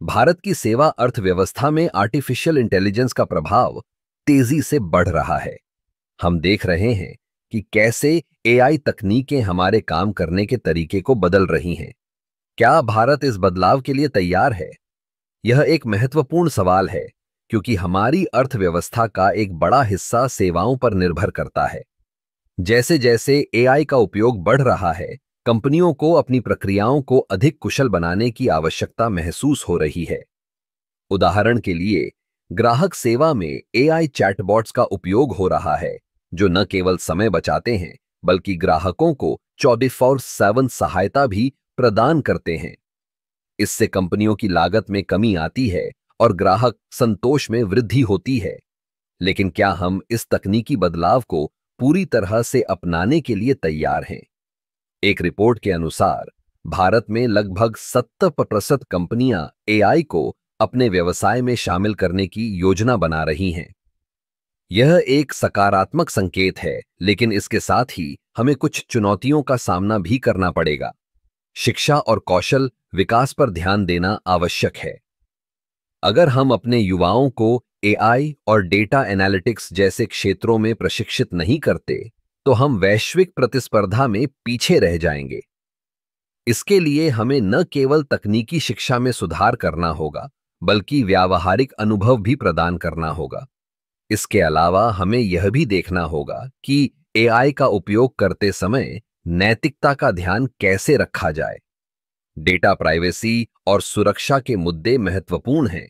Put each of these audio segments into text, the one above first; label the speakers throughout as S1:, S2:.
S1: भारत की सेवा अर्थव्यवस्था में आर्टिफिशियल इंटेलिजेंस का प्रभाव तेजी से बढ़ रहा है। हम देख रहे हैं कि कैसे एआई तकनीकें हमारे काम करने के तरीके को बदल रही हैं। क्या भारत इस बदलाव के लिए तैयार है? यह एक महत्वपूर्ण सवाल है, क्योंकि हमारी अर्थव्यवस्था का एक बड़ा हिस्सा सेवाओं पर निर्भर करता है। जैसे जैसे एआई का उपयोग बढ़ रहा है, कंपनियों को अपनी प्रक्रियाओं को अधिक कुशल बनाने की आवश्यकता महसूस हो रही है। उदाहरण के लिए, ग्राहक सेवा में एआई चैटबॉट्स का उपयोग हो रहा है, जो न केवल समय बचाते हैं, बल्कि ग्राहकों को 24/7 सहायता भी प्रदान करते हैं। इससे कंपनियों की लागत में कमी आती है और ग्राहक संतोष में वृद्धि होती है। लेकिन क्या हम इस तकनीकी बदलाव को पूरी तरह से अपनाने के लिए तैयार हैं? एक रिपोर्ट के अनुसार भारत में लगभग 70% कंपनियां एआई को अपने व्यवसाय में शामिल करने की योजना बना रही हैं। यह एक सकारात्मक संकेत है, लेकिन इसके साथ ही हमें कुछ चुनौतियों का सामना भी करना पड़ेगा। शिक्षा और कौशल विकास पर ध्यान देना आवश्यक है। अगर हम अपने युवाओं को एआई और डेटा एनालिटिक्स जैसे क्षेत्रों में प्रशिक्षित नहीं करते, तो हम वैश्विक प्रतिस्पर्धा में पीछे रह जाएंगे। इसके लिए हमें न केवल तकनीकी शिक्षा में सुधार करना होगा, बल्कि व्यावहारिक अनुभव भी प्रदान करना होगा। इसके अलावा हमें यह भी देखना होगा कि एआई का उपयोग करते समय नैतिकता का ध्यान कैसे रखा जाए। डेटा प्राइवेसी और सुरक्षा के मुद्दे महत्वपूर्ण हैं।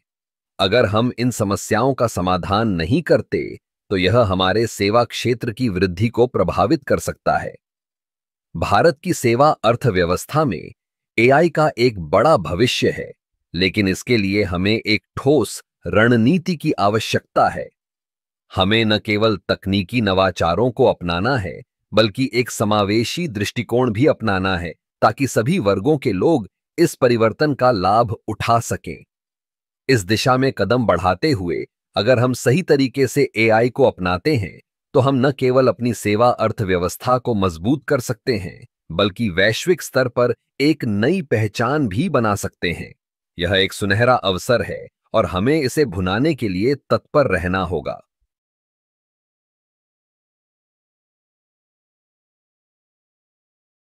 S1: अगर हम इन समस्याओं का समाधान नहीं करते, तो यह हमारे सेवा क्षेत्र की वृद्धि को प्रभावित कर सकता है। भारत की सेवा अर्थव्यवस्था में एआई का एक बड़ा भविष्य है, लेकिन इसके लिए हमें एक ठोस रणनीति की आवश्यकता है। हमें न केवल तकनीकी नवाचारों को अपनाना है, बल्कि एक समावेशी दृष्टिकोण भी अपनाना है, ताकि सभी वर्गों के लोग इस परिवर्तन का लाभ उठा सकें। इस दिशा में कदम बढ़ाते हुए, अगर हम सही तरीके से एआई को अपनाते हैं, तो हम न केवल अपनी सेवा अर्थव्यवस्था को मजबूत कर सकते हैं, बल्कि वैश्विक स्तर पर एक नई पहचान भी बना सकते हैं। यह एक सुनहरा अवसर है और हमें इसे भुनाने के लिए तत्पर रहना होगा।